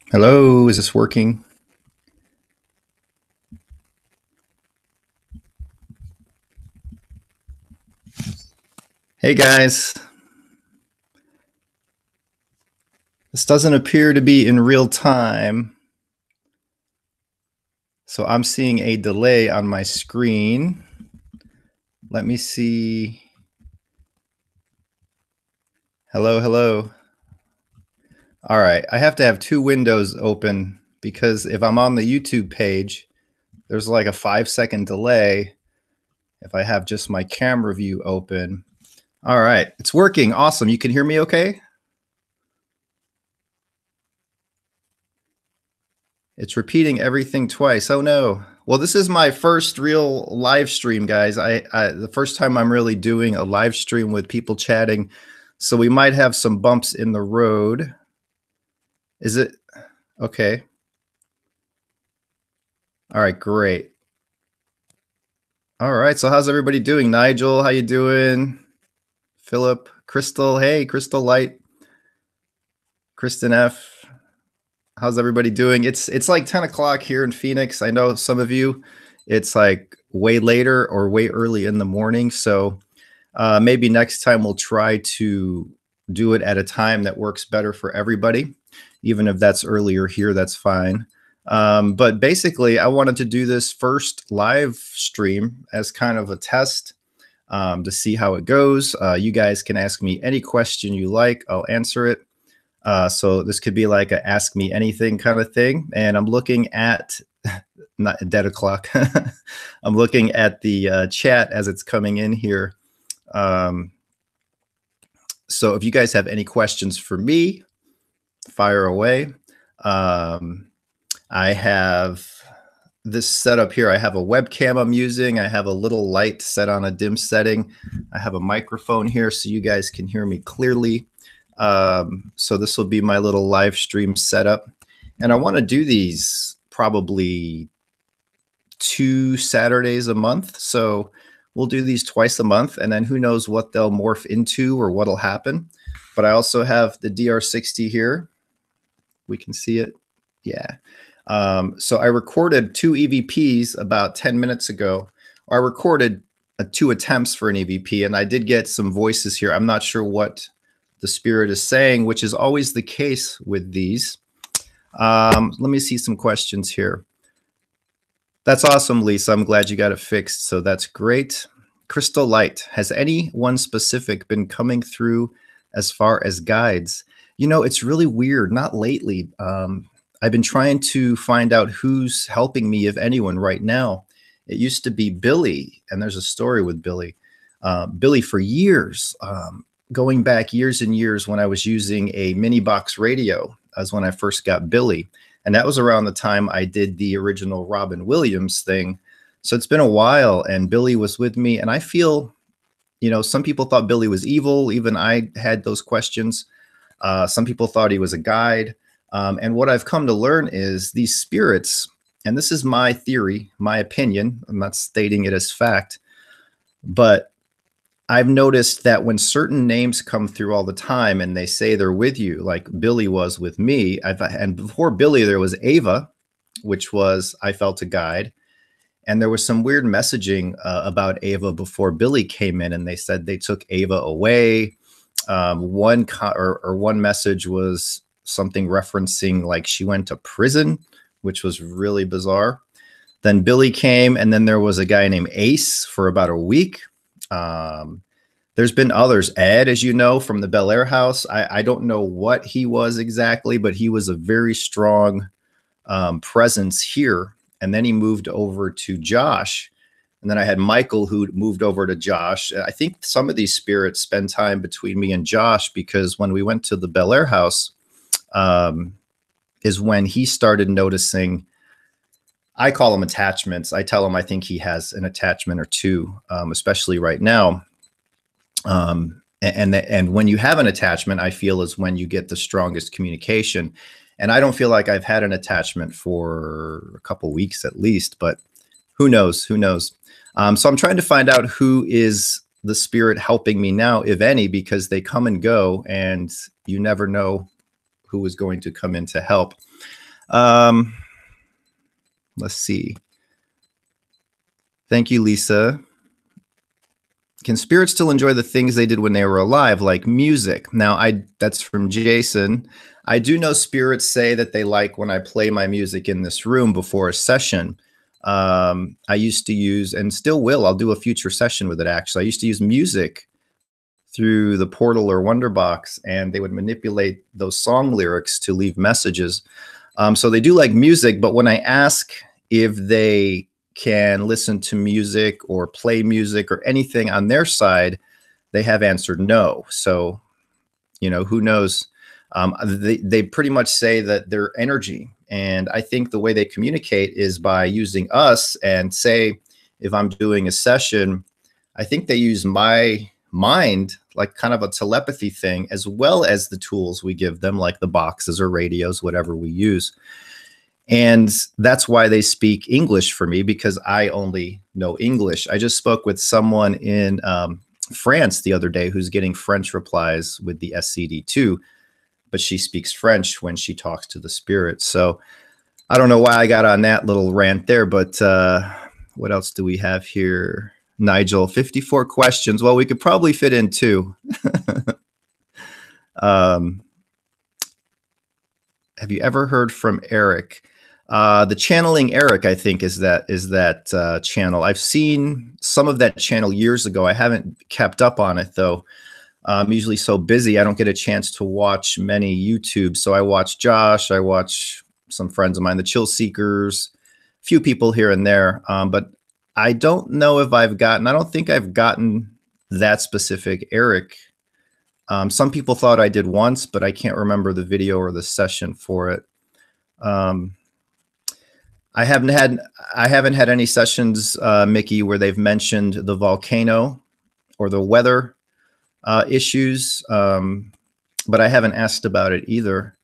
Hello, is this working? Hey guys, this doesn't appear to be in real time. So I'm seeing a delay on my screen. Let me see. Hello, hello. All right, I have to have two windows open because if I'm on the YouTube page, there's like a 5-second delay if I have just my camera view open. All right, it's working. Awesome. You can hear me okay? It's repeating everything twice. Oh no. Well, this is my first real live stream, guys. The first time I'm really doing a live stream with people chatting, so we might have some bumps in the road. Is it okay? All right, great. All right, so how's everybody doing? Nigel, how you doing? Philip, Crystal, hey, Crystal Light, Kristen F. How's everybody doing? It's like 10 o'clock here in Phoenix. I know some of you, it's like way later or way early in the morning. So maybe next time we'll try to do it at a time that works better for everybody. Even if that's earlier here, that's fine. But basically, I wanted to do this first live stream as kind of a test to see how it goes. You guys can ask me any question you like. I'll answer it. So this could be like a ask me anything kind of thing. And I'm looking at, not dead o'clock. I'm looking at the chat as it's coming in here. So if you guys have any questions for me, fire away. I have this setup here. I have a webcam I'm using. I have a little light set on a dim setting. I have a microphone here so you guys can hear me clearly. So this will be my little live stream setup. And I want to do these probably 2 Saturdays a month. So we'll do these twice a month, and then who knows what they'll morph into or what'll happen. But I also have the DR60 here. We can see it. Yeah. So I recorded 2 EVPs about 10 minutes ago. I recorded 2 attempts for an EVP, and I did get some voices here. I'm not sure what the spirit is saying, which is always the case with these. Let me see some questions here. That's awesome, Lisa. I'm glad you got it fixed. So that's great. Crystal Light, has anyone specific been coming through as far as guides? You know, it's really weird. Not lately. I've been trying to find out who's helping me, if anyone, right now. It used to be Billy, and there's a story with Billy. Billy for years, going back years and years when I was using a mini box radio, as when I first got Billy. And that was around the time I did the original Robin Williams thing. So it's been a while, and Billy was with me. And I feel, you know, some people thought Billy was evil. Even I had those questions. Some people thought he was a guide. And what I've come to learn is these spirits, and this is my theory, my opinion, I'm not stating it as fact, but I've noticed that when certain names come through all the time and they say they're with you, like Billy was with me, and before Billy, there was Ava, which was, I felt, a guide. And there was some weird messaging about Ava before Billy came in, and they said they took Ava away. One message was something referencing like she went to prison, which was really bizarre. Then Billy came, and then there was a guy named Ace for about a week. There's been others. Ed, as you know, from the Bel Air house. I don't know what he was exactly, but he was a very strong presence here. And then he moved over to Josh. And then I had Michael, who moved over to Josh. I think some of these spirits spend time between me and Josh, because when we went to the Bel Air house, is when he started noticing, I call them attachments. I tell him I think he has an attachment or two, especially right now. And when you have an attachment, I feel is when you get the strongest communication. And I don't feel like I've had an attachment for a couple weeks at least, but who knows? Who knows? So I'm trying to find out who is the spirit helping me now, if any, because they come and go, and you never know who was going to come in to help. Let's see. Thank you, Lisa. Can spirits still enjoy the things they did when they were alive, like music? Now, that's from Jason. I do know spirits say that they like when I play my music in this room before a session. I used to use, and still will, I'll do a future session with it actually. I used to use music through the portal or Wonderbox, and they would manipulate those song lyrics to leave messages. So they do like music, but when I ask if they can listen to music or play music or anything on their side, they have answered no. So, you know, who knows? They pretty much say that they're energy. And I think the way they communicate is by using us. And say, if I'm doing a session, I think they use my mind, like kind of a telepathy thing, as well as the tools we give them, like the boxes or radios, whatever we use. And that's why they speak English for me, because I only know English. I just spoke with someone in France the other day who's getting French replies with the SCD2, but she speaks French when she talks to the spirit. So I don't know why I got on that little rant there, but what else do we have here? Nigel, 54 questions. Well, we could probably fit in 2. Have you ever heard from Eric? The channeling Eric, I think, is that channel. I've seen some of that channel years ago. I haven't kept up on it though. I'm usually so busy I don't get a chance to watch many YouTube. So I watch Josh, I watch some friends of mine, the Chill Seekers, a few people here and there. But I don't know if I don't think I've gotten that specific Eric. Some people thought I did once, but I can't remember the video or the session for it. I haven't had any sessions, Mickey, where they've mentioned the volcano or the weather issues, but I haven't asked about it either.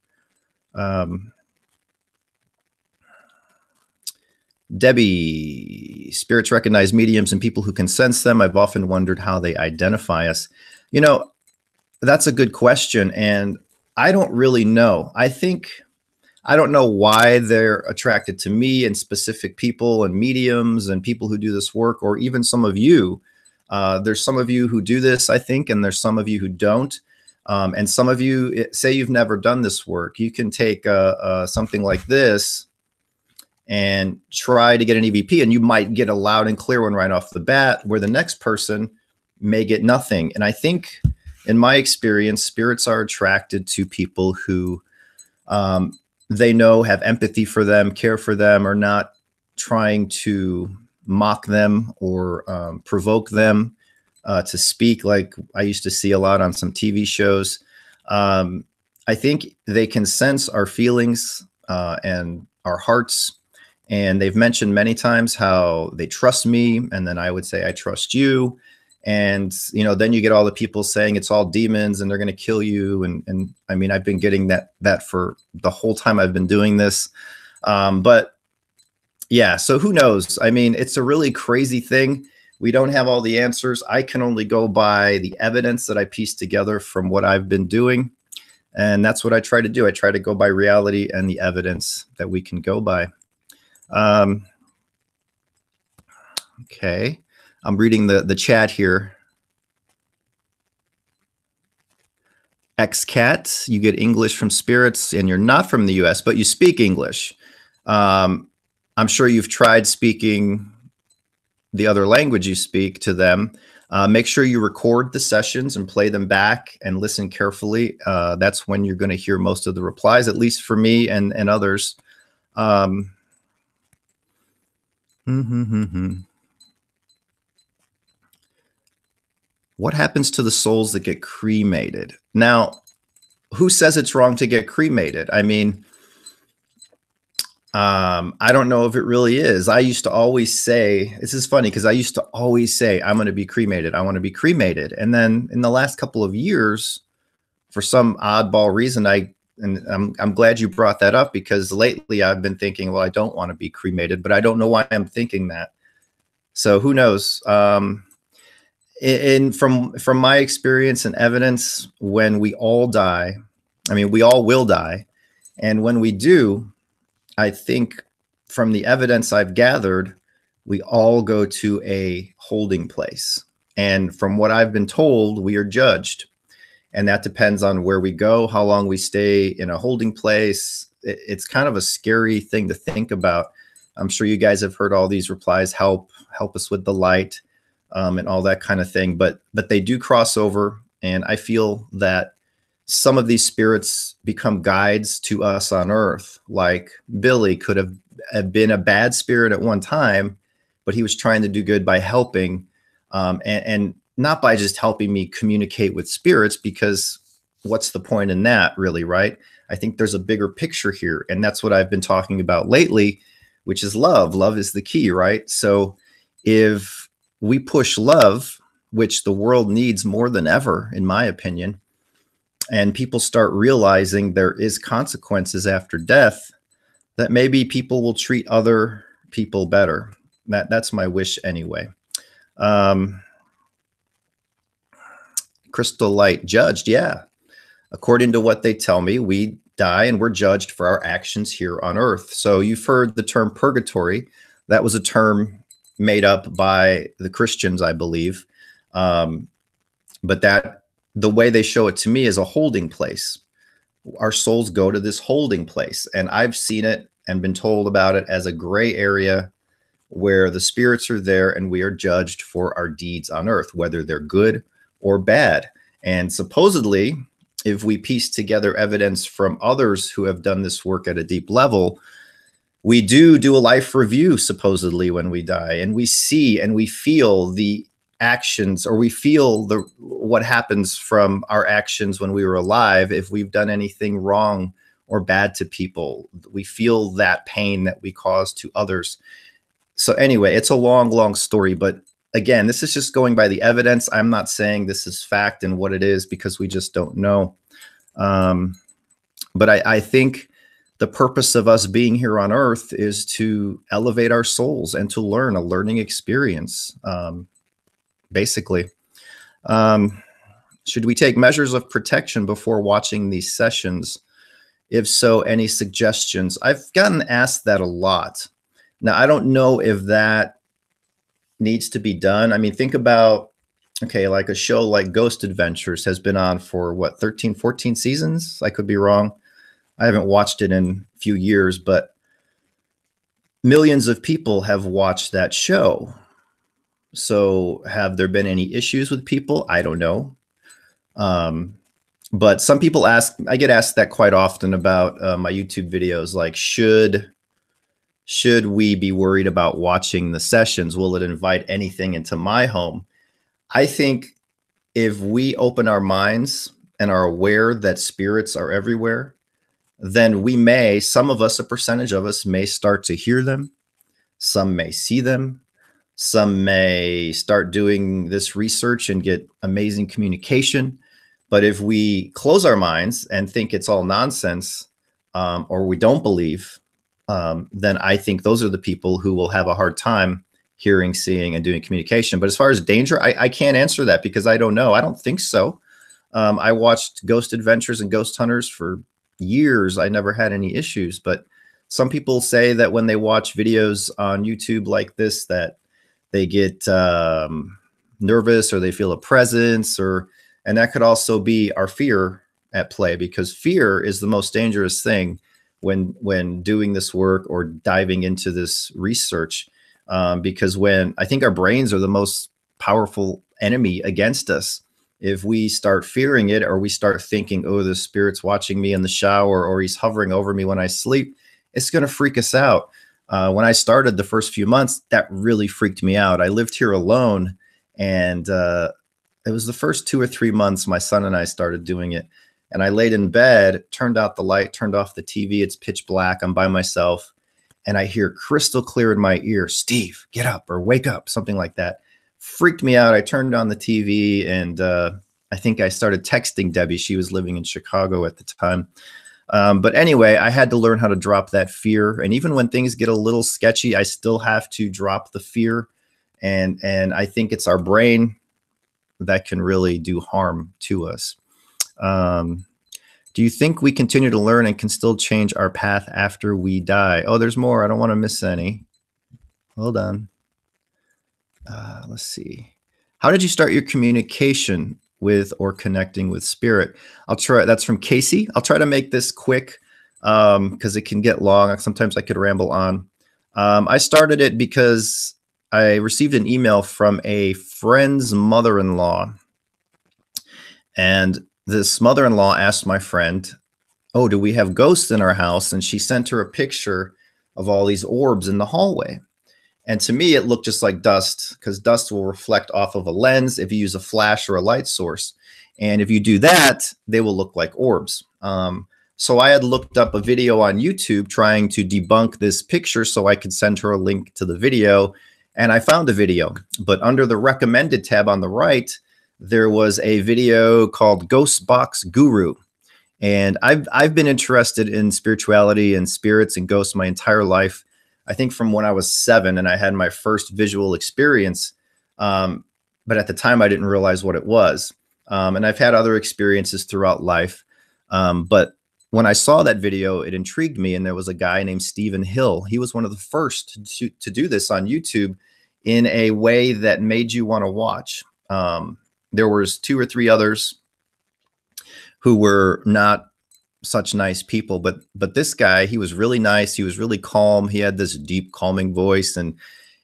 Debbie, spirits recognize mediums and people who can sense them. I've often wondered how they identify us. You know, that's a good question, and I don't really know. I don't know why they're attracted to me and specific people and mediums and people who do this work, or even some of you. There's some of you who do this, I think, and there's some of you who don't. And some of you, say you've never done this work, you can take something like this and try to get an EVP, and you might get a loud and clear one right off the bat, where the next person may get nothing. And I think, in my experience, spirits are attracted to people who they know have empathy for them, care for them, are not trying to mock them or provoke them to speak, like I used to see a lot on some TV shows. I think they can sense our feelings and our hearts. And they've mentioned many times how they trust me. And then I would say, I trust you. And, you know, then you get all the people saying it's all demons and they're going to kill you. And I mean, I've been getting that for the whole time I've been doing this. But yeah, so who knows? I mean, it's a really crazy thing. We don't have all the answers. I can only go by the evidence that I pieced together from what I've been doing. And that's what I try to do. I try to go by reality and the evidence that we can go by. Okay. I'm reading the chat here. XCat, you get English from spirits and you're not from the US, but you speak English. I'm sure you've tried speaking the other language you speak to them. Make sure you record the sessions and play them back and listen carefully. That's when you're going to hear most of the replies, at least for me and others. What happens to the souls that get cremated? Now, who says it's wrong to get cremated? I mean, I don't know if it really is. I used to always say, this is funny because I used to always say, I'm going to be cremated. I want to be cremated. And then in the last couple of years, for some oddball reason, I'm glad you brought that up, because lately I've been thinking, well, I don't want to be cremated, but I don't know why I'm thinking that. So who knows? From my experience and evidence, when we all die, I mean, we all will die. And when we do, I think from the evidence I've gathered, we all go to a holding place. And from what I've been told, we are judged. And that depends on where we go, how long we stay in a holding place. It's kind of a scary thing to think about. I'm sure you guys have heard all these replies, help us with the light, and all that kind of thing. But they do cross over. And I feel that some of these spirits become guides to us on earth. Like Billy could have been a bad spirit at one time, but he was trying to do good by helping, and not by just helping me communicate with spirits, because what's the point in that, really, right? I think there's a bigger picture here, and that's what I've been talking about lately, which is love. Love is the key, right? So if we push love, which the world needs more than ever, in my opinion, and people start realizing there is consequences after death, that maybe people will treat other people better. That's my wish anyway. Crystal light judged. Yeah. According to what they tell me, we die and we're judged for our actions here on earth. So you've heard the term purgatory. That was a term made up by the Christians, I believe. But that the way they show it to me is a holding place. Our souls go to this holding place, and I've seen it and been told about it as a gray area where the spirits are there and we are judged for our deeds on earth, whether they're good or bad. And supposedly, if we piece together evidence from others who have done this work at a deep level, we do a life review supposedly when we die, and we see and we feel the actions, or we feel what happens from our actions when we were alive. If we've done anything wrong or bad to people, we feel that pain that we cause to others. So anyway, it's a long story, but again, this is just going by the evidence. I'm not saying this is fact and what it is, because we just don't know. But I think the purpose of us being here on earth is to elevate our souls and to learn, a learning experience. Basically, should we take measures of protection before watching these sessions? If so, any suggestions? I've gotten asked that a lot. Now, I don't know if that needs to be done. I mean, think about, okay, like a show like Ghost Adventures has been on for what, 13, 14 seasons? I could be wrong. I haven't watched it in a few years, but millions of people have watched that show. So have there been any issues with people? I don't know. But some people ask, I get asked that quite often about my YouTube videos, like, should we be worried about watching the sessions? Will it invite anything into my home? I think if we open our minds and are aware that spirits are everywhere, then we may, some of us, a percentage of us, may start to hear them. Some may see them. Some may start doing this research and get amazing communication. But if we close our minds and think it's all nonsense, or we don't believe, then I think those are the people who will have a hard time hearing, seeing, and doing communication. But as far as danger, I can't answer that because I don't know. I don't think so. I watched Ghost Adventures and Ghost Hunters for years. I never had any issues. But some people say that when they watch videos on YouTube like this, that they get nervous, or they feel a presence, and that could also be our fear at play, because fear is the most dangerous thing when doing this work or diving into this research, because when I think our brains are the most powerful enemy against us. If we start fearing it, or we start thinking, oh, the spirit's watching me in the shower, or he's hovering over me when I sleep, it's going to freak us out. When I started the first few months, that really freaked me out. I lived here alone, and it was the first 2 or 3 months my son and I started doing it. And I laid in bed, turned out the light, turned off the TV. It's pitch black. I'm by myself. And I hear crystal clear in my ear, Steve, get up, or wake up, something like that. Freaked me out. I turned on the TV, and I think I started texting Debbie. She was living in Chicago at the time. But anyway, I had to learn how to drop that fear. And even when things get a little sketchy, I still have to drop the fear. And I think it's our brain that can really do harm to us. Do you think we continue to learn and can still change our path after we die? Oh, there's more. I don't want to miss any. Hold on. Let's see. How did you start your communication with or connecting with spirit? I'll try. That's from Casey. I'll try to make this quick because it can get long. Sometimes I could ramble on. I started it because I received an email from a friend's mother-in-law. And this mother-in-law asked my friend, oh, do we have ghosts in our house? And she sent her a picture of all these orbs in the hallway. And to me, it looked just like dust, because dust will reflect off of a lens if you use a flash or a light source. And if you do that, they will look like orbs. So I had looked up a video on YouTube trying to debunk this picture so I could send her a link to the video. And I found the video. But under the recommended tab on the right, there was a video called Ghost Box Guru. And I've been interested in spirituality and spirits and ghosts my entire life. I think from when I was 7 and I had my first visual experience. But at the time I didn't realize what it was. And I've had other experiences throughout life. But when I saw that video, it intrigued me. And there was a guy named Stephen Hill. He was one of the first to do this on YouTube in a way that made you want to watch. There was 2 or 3 others who were not such nice people, but this guy, he was really nice. He was really calm. He had this deep, calming voice, and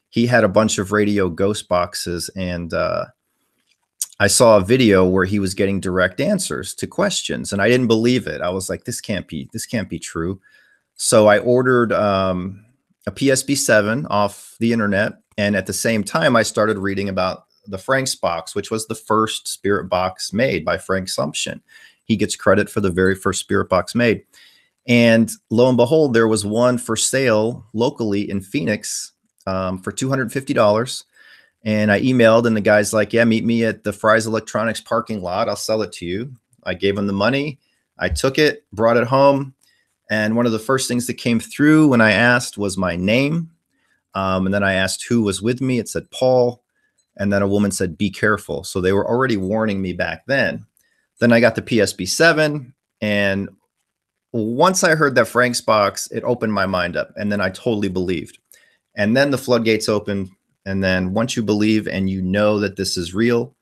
he had a bunch of radio ghost boxes. And I saw a video where he was getting direct answers to questions, and I didn't believe it. I was like, this can't be true. So I ordered a PSB7 off the internet, and at the same time, I started reading about the Frank's box, which was the first spirit box made by Frank Sumption. He gets credit for the very first spirit box made. And lo and behold, there was one for sale locally in Phoenix for $250. And I emailed, and the guy's like, yeah, meet me at the Fry's Electronics parking lot. I'll sell it to you. I gave him the money. I took it, brought it home. And one of the first things that came through when I asked was my name. And then I asked who was with me. It said Paul. And then a woman said, be careful. So they were already warning me back then. Then I got the PSB7. And once I heard that Frank's box, it opened my mind up. And then I totally believed. And then the floodgates opened. And then once you believe and you know that this is real,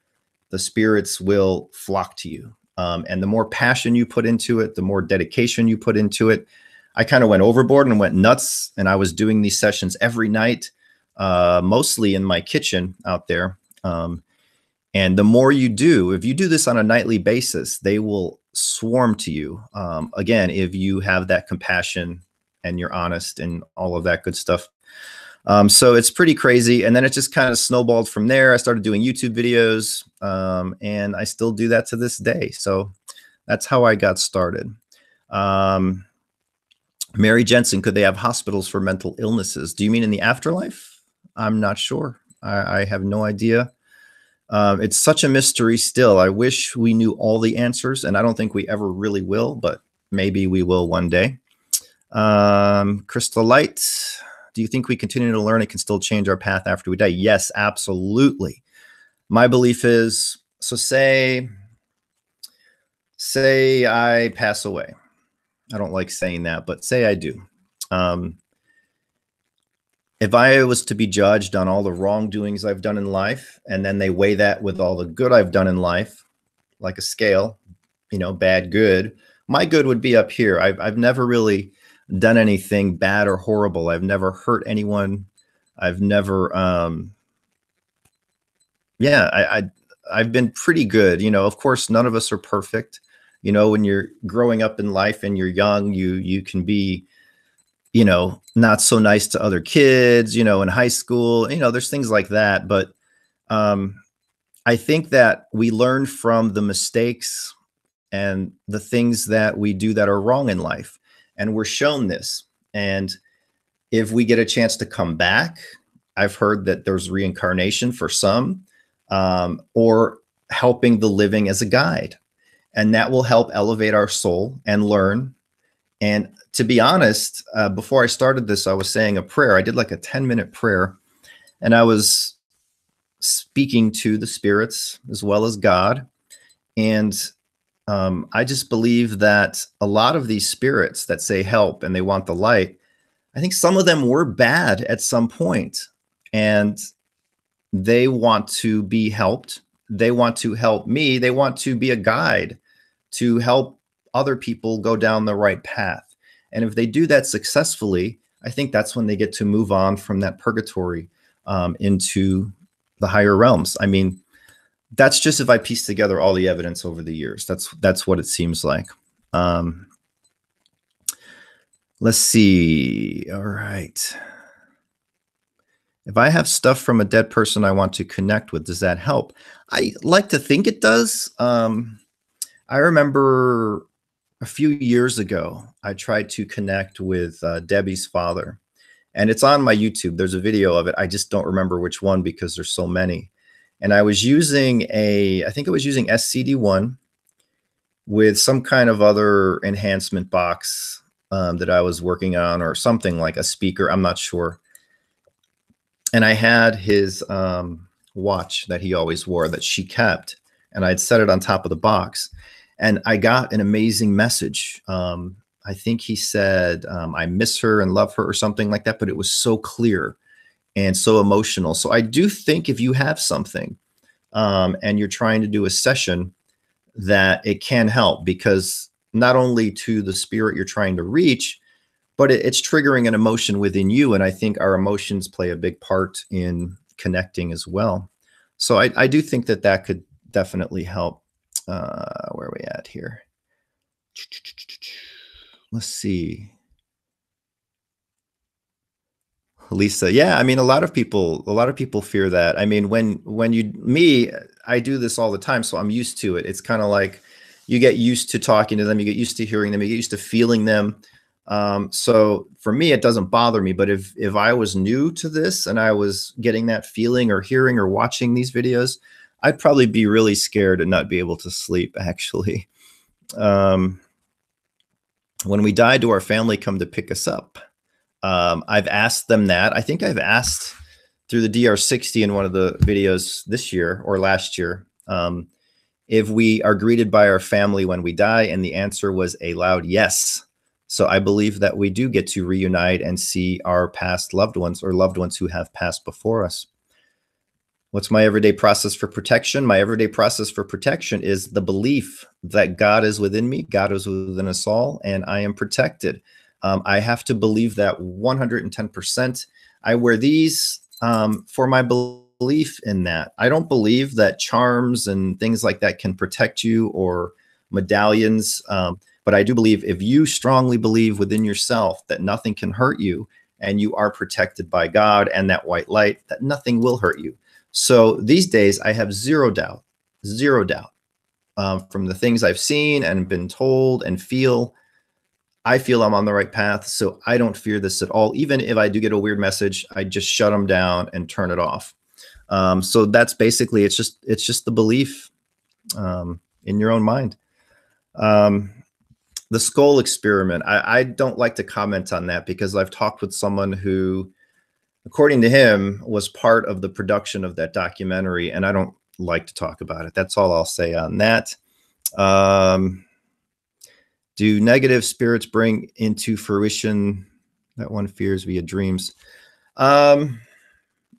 the spirits will flock to you. And the more passion you put into it, the more dedication you put into it. I kind of went overboard and went nuts. And I was doing these sessions every night. Mostly in my kitchen out there. And the more you do, if you do this on a nightly basis, they will swarm to you. Again, if you have that compassion and you're honest and all of that good stuff. So it's pretty crazy. And then it just kind of snowballed from there. I started doing YouTube videos and I still do that to this day. So that's how I got started. Mary Jensen, could they have hospitals for mental illnesses? Do you mean in the afterlife? I'm not sure. I have no idea. It's such a mystery still. I wish we knew all the answers, and I don't think we ever really will, but maybe we will one day. Crystal Light, do you think we continue to learn and can still change our path after we die? Yes, absolutely. My belief is, so say I pass away. I don't like saying that, but say I do. If I was to be judged on all the wrongdoings I've done in life, and then they weigh that with all the good I've done in life, like a scale, you know, bad, good, my good would be up here. I've never really done anything bad or horrible. I've never hurt anyone. I've never, I've been pretty good. You know, of course, none of us are perfect. You know, when you're growing up in life and you're young, you can be, you know, not so nice to other kids, you know, in high school, you know, there's things like that. But I think that we learn from the mistakes and the things that we do that are wrong in life. And we're shown this. And if we get a chance to come back, I've heard that there's reincarnation for some, or helping the living as a guide. And that will help elevate our soul and learn. And to be honest, before I started this, I was saying a prayer. I did like a 10-minute prayer, and I was speaking to the spirits as well as God. And I just believe that a lot of these spirits that say help and they want the light, I think some of them were bad at some point, and they want to be helped. They want to help me. They want to be a guide to help other people go down the right path. And if they do that successfully, I think that's when they get to move on from that purgatory into the higher realms. I mean, that's just if I piece together all the evidence over the years. That's what it seems like. Let's see. All right. If I have stuff from a dead person I want to connect with, does that help? I like to think it does. I remember a few years ago, I tried to connect with Debbie's father, and it's on my YouTube. There's a video of it. I just don't remember which one because there's so many. And I was using I think I was using SCD1 with some kind of other enhancement box that I was working on, or something like a speaker. I'm not sure. And I had his watch that he always wore that she kept, and I'd set it on top of the box. And I got an amazing message. I think he said, I miss her and love her or something like that, but it was so clear and so emotional. So I do think if you have something and you're trying to do a session, that it can help, because not only to the spirit you're trying to reach, but it's triggering an emotion within you. And I think our emotions play a big part in connecting as well. So I do think that that could definitely help. Where are we at here? Let's see. Lisa, yeah, I mean, a lot of people fear that. I mean, I do this all the time, so I'm used to it. It's kind of like you get used to talking to them, you get used to hearing them, you get used to feeling them. So for me, it doesn't bother me. But if I was new to this and I was getting that feeling or hearing or watching these videos, I'd probably be really scared and not be able to sleep, actually. When we die, do our family come to pick us up? I've asked them that. I think I've asked through the DR60 in one of the videos this year or last year, if we are greeted by our family when we die, and the answer was a loud yes. So I believe that we do get to reunite and see our past loved ones, or loved ones who have passed before us. What's my everyday process for protection? My everyday process for protection is the belief that God is within me, God is within us all, and I am protected. I have to believe that 110%. I wear these for my belief in that. I don't believe that charms and things like that can protect you, or medallions. But I do believe, if you strongly believe within yourself that nothing can hurt you, and you are protected by God and that white light, that nothing will hurt you. So these days I have zero doubt from the things I've seen and been told and feel. I feel I'm on the right path, so I don't fear this at all. Even if I do get a weird message, I just shut them down and turn it off. So that's basically, it's just the belief in your own mind. The skull experiment, I don't like to comment on that, because I've talked with someone who, according to him, was part of the production of that documentary, and I don't like to talk about it. That's all I'll say on that. Do negative spirits bring into fruition that one fears via dreams? I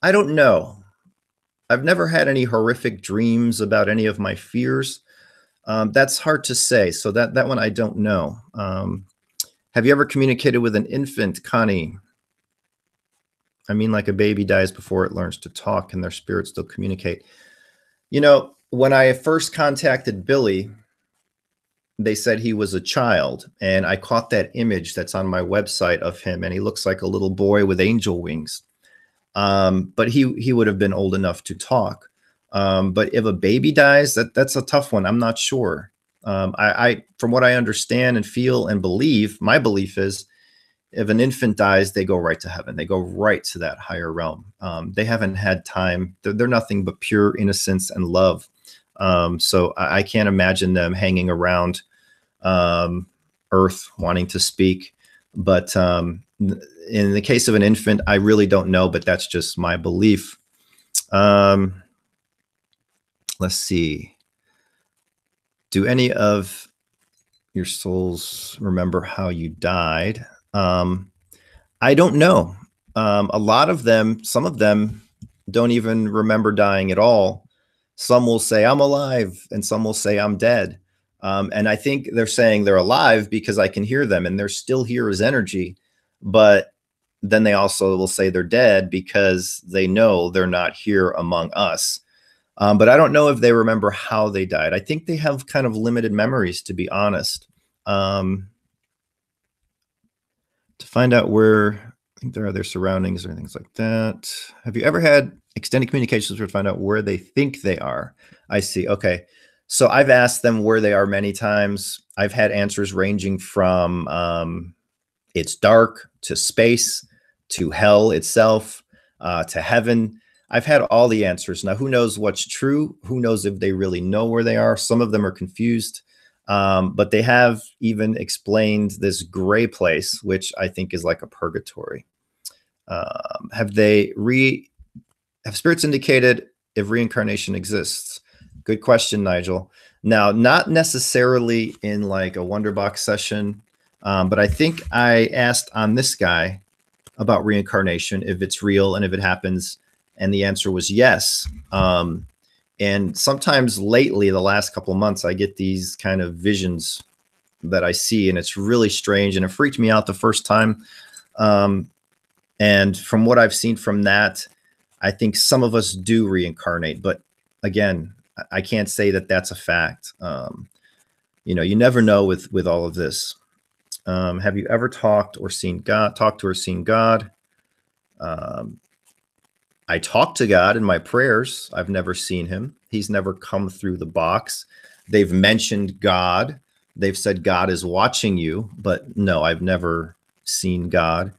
don't know. I've never had any horrific dreams about any of my fears. That's hard to say. So that one I don't know. Have you ever communicated with an infant, Connie? I mean, like a baby dies before it learns to talk, and their spirits still communicate. You know, when I first contacted Billy, they said he was a child, and I caught that image that's on my website of him, and he looks like a little boy with angel wings. But he would have been old enough to talk. But if a baby dies, that's a tough one. I'm not sure. From what I understand and feel and believe, my belief is, if an infant dies, they go right to heaven. They go right to that higher realm. They haven't had time. They're nothing but pure innocence and love. So I can't imagine them hanging around Earth wanting to speak. But in the case of an infant, I really don't know, but that's just my belief. Let's see. Do any of your souls remember how you died? I don't know. A lot of them, some of them don't even remember dying at all. Some will say, I'm alive, and some will say, I'm dead. And I think they're saying they're alive because I can hear them and they're still here as energy. But then they also will say they're dead because they know they're not here among us. But I don't know if they remember how they died. I think they have kind of limited memories, to be honest. To find out where, I think there are their surroundings or things like that. Have you ever had extended communications to find out where they think they are? I see. Okay. So I've asked them where they are many times. I've had answers ranging from it's dark to space to hell itself to heaven. I've had all the answers. Now, who knows what's true? Who knows if they really know where they are? Some of them are confused. But they have even explained this gray place, which I think is like a purgatory. Have spirits indicated if reincarnation exists? Good question, Nigel. Now, not necessarily in like a Wonderbox session, but I think I asked on this guy about reincarnation, if it's real and if it happens, and the answer was yes. And sometimes lately, the last couple of months, I get these kind of visions that I see, and it's really strange, and it freaked me out the first time. And from what I've seen from that, I think some of us do reincarnate, but again, I can't say that that's a fact. You know, you never know with all of this. Have you ever talked to or seen God? I talk to God in my prayers. I've never seen him. He's never come through the box. They've mentioned God. They've said God is watching you, but no, I've never seen God.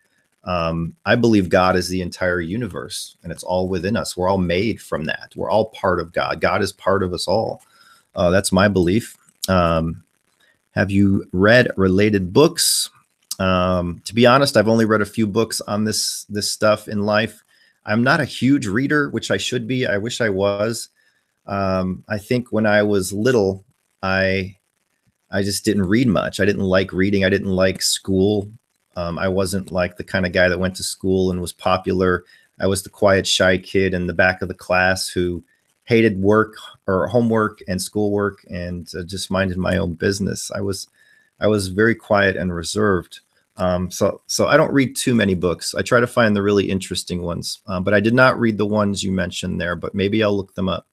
I believe God is the entire universe, and it's all within us. We're all made from that. We're all part of God. God is part of us all. That's my belief. Have you read related books? To be honest, I've only read a few books on this stuff in life. I'm not a huge reader, which I should be. I wish I was. I think when I was little, I just didn't read much. I didn't like reading. I didn't like school. I wasn't like the kind of guy that went to school and was popular. I was the quiet, shy kid in the back of the class who hated work or homework and schoolwork and just minded my own business. I was very quiet and reserved. So I don't read too many books. I try to find the really interesting ones, but I did not read the ones you mentioned there, but maybe I'll look them up.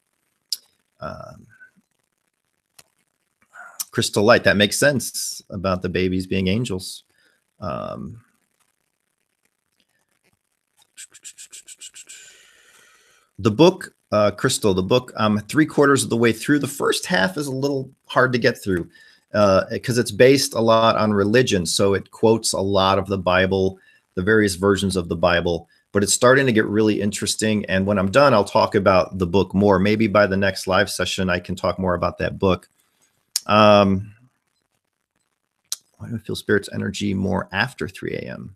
Crystal light, that makes sense about the babies being angels. The book, Crystal, the book, I'm 3/4 of the way through. The first half is a little hard to get through because it's based a lot on religion. So it quotes a lot of the Bible, the various versions of the Bible, but it's starting to get really interesting. And when I'm done, I'll talk about the book more. Maybe by the next live session, I can talk more about that book. Why do I feel spirit's energy more after 3 a.m.?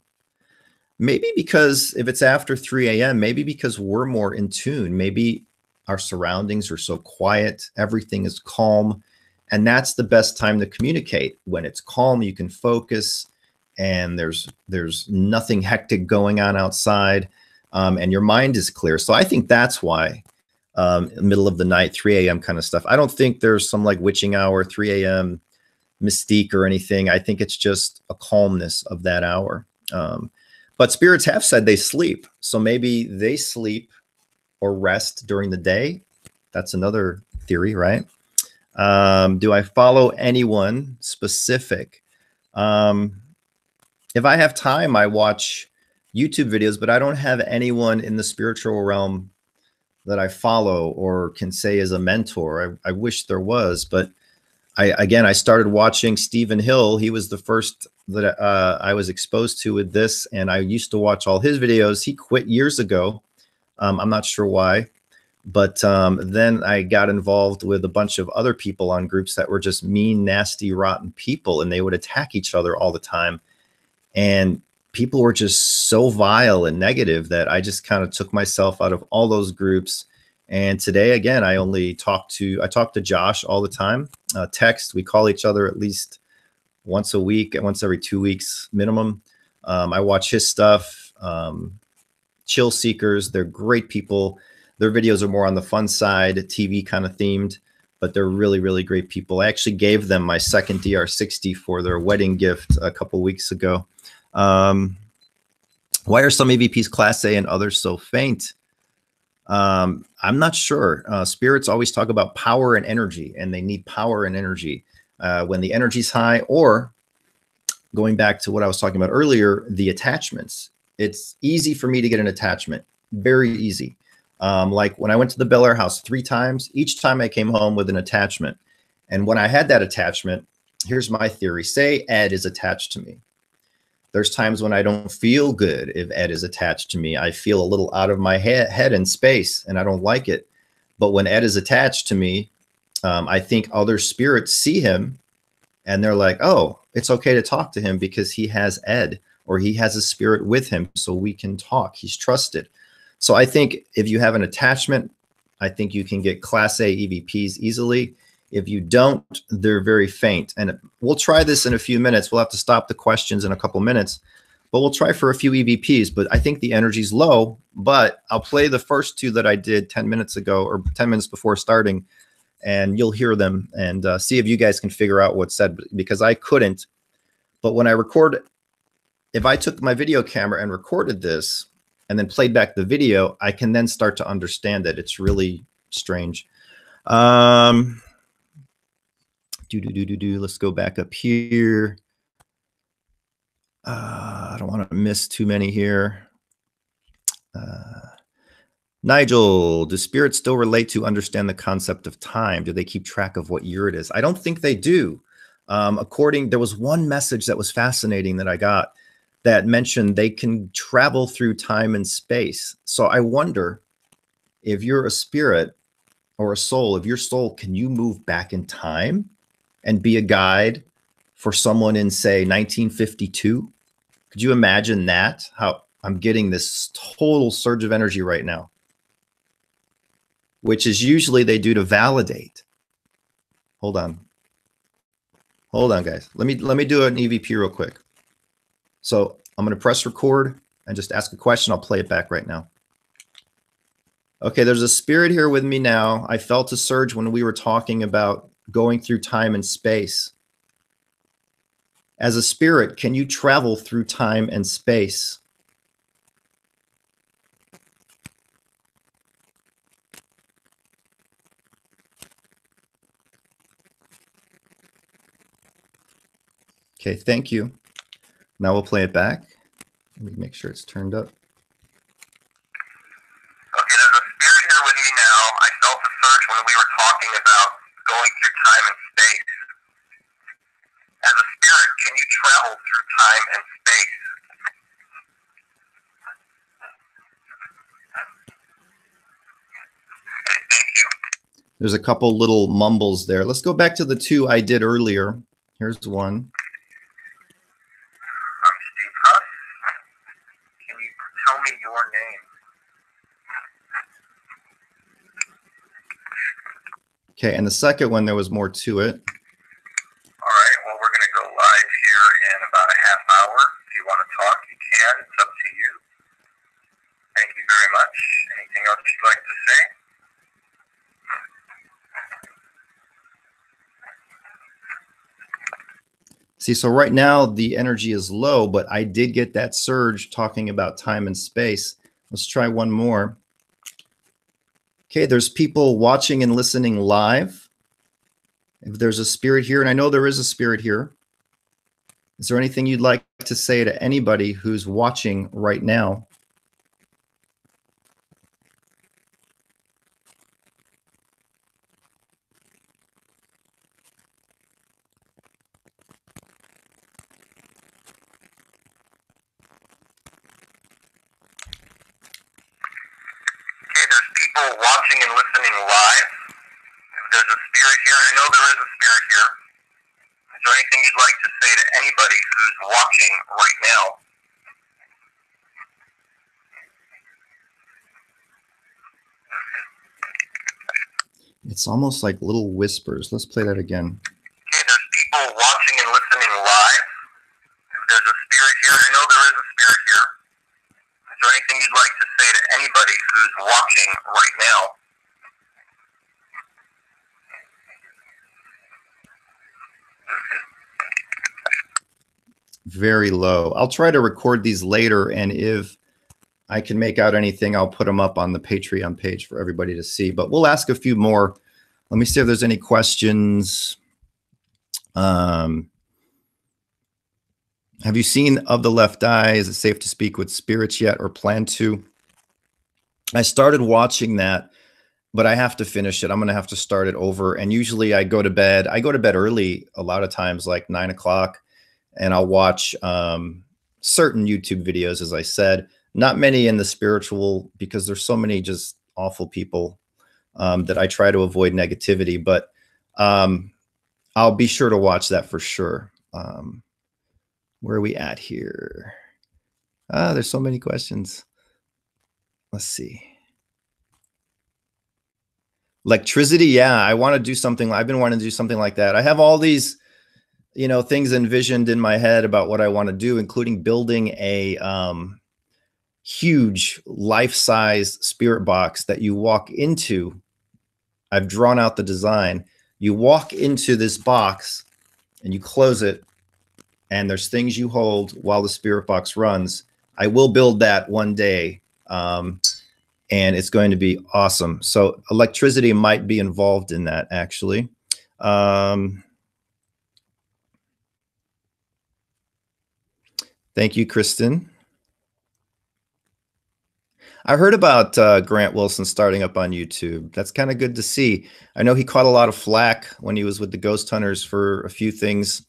Maybe because if it's after 3 a.m., maybe because we're more in tune. Maybe our surroundings are so quiet, everything is calm, and that's the best time to communicate. When it's calm, you can focus, and there's nothing hectic going on outside, and your mind is clear. So I think that's why middle of the night, 3 a.m. kind of stuff. I don't think there's some like witching hour, 3 a.m. mystique or anything. I think it's just a calmness of that hour. But spirits have said they sleep. So maybe they sleep or rest during the day. That's another theory, right? Do I follow anyone specific? If I have time, I watch YouTube videos, but I don't have anyone in the spiritual realm that I follow or can say is a mentor. I wish there was, but I started watching Stephen Hill. He was the first that I was exposed to with this, and I used to watch all his videos. He quit years ago. I'm not sure why, but then I got involved with a bunch of other people on groups that were just mean, nasty, rotten people, and they would attack each other all the time. And people were just so vile and negative that I just kind of took myself out of all those groups And today, again, I talk to Josh all the time. Text. We call each other at least once a week, once every 2 weeks minimum. I watch his stuff. Chill Seekers. They're great people. Their videos are more on the fun side, TV kind of themed, but they're really, really great people. I actually gave them my second DR60 for their wedding gift a couple weeks ago. Why are some EVPs class A and others so faint? I'm not sure. Spirits always talk about power and energy, and they need power and energy. When the energy's high, or going back to what I was talking about earlier, the attachments. It's easy for me to get an attachment, very easy. Like when I went to the Bel Air house 3 times, each time I came home with an attachment. And when I had that attachment, here's my theory. Say Ed is attached to me. There's times when I don't feel good if Ed is attached to me. I feel a little out of my head in space, and I don't like it. But when Ed is attached to me, I think other spirits see him, and they're like, oh, it's okay to talk to him because he has Ed, or he has a spirit with him, so we can talk. He's trusted. So I think if you have an attachment, I think you can get Class A EVPs easily. If you don't, they're very faint. And we'll try this in a few minutes. We'll have to stop the questions in a couple minutes, but we'll try for a few EVPs. But I think the energy's low, but I'll play the first 2 that I did 10 minutes ago, or 10 minutes before starting, and you'll hear them and see if you guys can figure out what's said, because I couldn't. But when I record, if I took my video camera and recorded this and then played back the video, I can then start to understand it. It's really strange. Let's go back up here. I don't want to miss too many here. Nigel, do spirits still relate to understand the concept of time? Do they keep track of what year it is? I don't think they do. There was one message that was fascinating that I got that mentioned they can travel through time and space. So I wonder if you're a spirit or a soul, if your soul, can you move back in time and be a guide for someone in, say, 1952? Could you imagine that? How I'm getting this total surge of energy right now, which is usually they do to validate. Hold on, guys. Let me do an EVP real quick. So I'm going to press record and just ask a question. I'll play it back right now. Okay, there's a spirit here with me now. I felt a surge when we were talking about going through time and space. As a spirit, can you travel through time and space? Okay, thank you. Now we'll play it back. Let me make sure it's turned up. Okay, there's a spirit here with me now. I felt a surge when we were talking about going through time and space. As a spirit, can you travel through time and space? Okay, thank you. There's a couple little mumbles there. Let's go back to the 2 I did earlier. Here's one. I'm Steve Huff. Can you tell me your name? Okay, and the second one, there was more to it. All right, well, we're going to go live here in about a half hour. If you want to talk, you can. It's up to you. Thank you very much. Anything else you'd like to say? See, so right now the energy is low, but I did get that surge talking about time and space. Let's try one more. Okay, there's people watching and listening live. If there's a spirit here, and I know there is a spirit here, is there anything you'd like to say to anybody who's watching right now? Okay, there's people watching and listening live. If there's a spirit here, I know there is a spirit here. Is there anything you'd like to say to anybody who's watching right now? It's almost like little whispers. Let's play that again. Okay, there's people watching and listening live. If there's a spirit here, I know there is a spirit here. Is there anything you'd like to say to anybody who's watching right now? Very low. I'll try to record these later, and if I can make out anything, I'll put them up on the Patreon page for everybody to see. But we'll ask a few more. Let me see if there's any questions. Have you seen Of the Left Eye? Is it safe to speak with spirits yet, or plan to? I started watching that, but I have to finish it. I'm going to have to start it over. And usually I go to bed. I go to bed early a lot of times, like 9 o'clock. And I'll watch certain YouTube videos, as I said. Not many in the spiritual, because there's so many just awful people that I try to avoid negativity. But I'll be sure to watch that for sure. Where are we at here? There's so many questions. Let's see. Electricity, yeah, I want to do something. I've been wanting to do something like that. I have all these, things envisioned in my head about what I want to do, including building a huge life-size spirit box that you walk into. I've drawn out the design. You walk into this box and you close it, and there's things you hold while the spirit box runs. I will build that one day, and it's going to be awesome. So electricity might be involved in that, actually. Thank you, Kristen. I heard about Grant Wilson starting up on YouTube. That's kind of good to see. I know he caught a lot of flack when he was with the Ghost Hunters for a few things,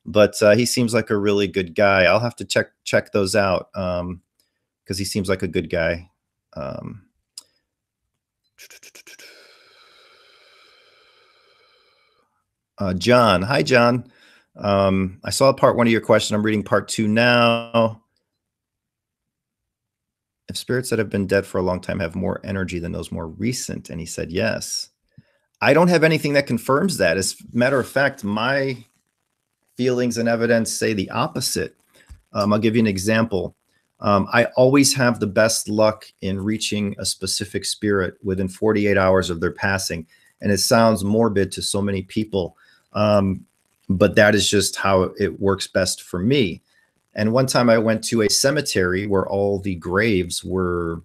but he seems like a really good guy. I'll have to check those out because he seems like a good guy. John, hi, John. I saw part 1 of your question. I'm reading part 2 now. If spirits that have been dead for a long time have more energy than those more recent, and he said yes. I don't have anything that confirms that. As a matter of fact, my feelings and evidence say the opposite. I'll give you an example. I always have the best luck in reaching a specific spirit within 48 hours of their passing. And it sounds morbid to so many people, but that is just how it works best for me. And one time I went to a cemetery where all the graves were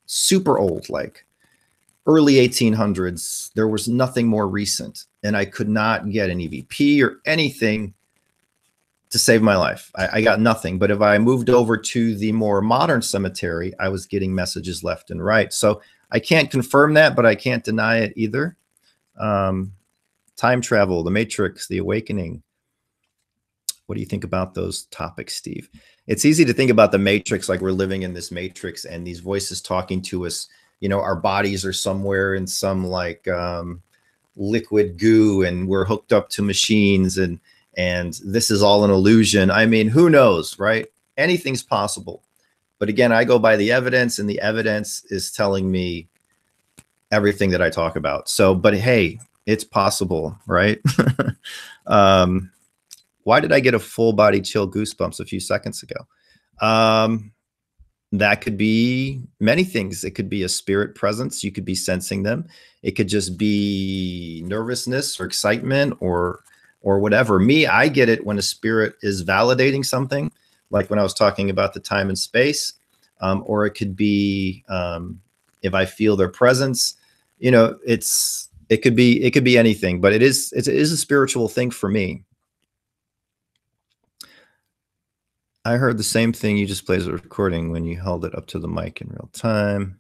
super old, like early 1800s. There was nothing more recent, and I could not get an EVP or anything to save my life. I got nothing. But if I moved over to the more modern cemetery, I was getting messages left and right. So I can't confirm that, but I can't deny it either. Time travel, the Matrix, the Awakening. What do you think about those topics, Steve? It's easy to think about the Matrix like we're living in this Matrix and these voices talking to us. Our bodies are somewhere in some like liquid goo, and we're hooked up to machines, and this is all an illusion. I mean, who knows, right? Anything's possible. But again, I go by the evidence, and the evidence is telling me everything that I talk about. So, but hey, it's possible, right? Why did I get a full body chill goosebumps a few seconds ago? That could be many things. It could be a spirit presence. You could be sensing them. It could just be nervousness or excitement or whatever. Me, I get it when a spirit is validating something, like when I was talking about the time and space, or it could be if I feel their presence. It could be anything, but it is a spiritual thing for me. I heard the same thing. You just played as a recording when you held it up to the mic in real time.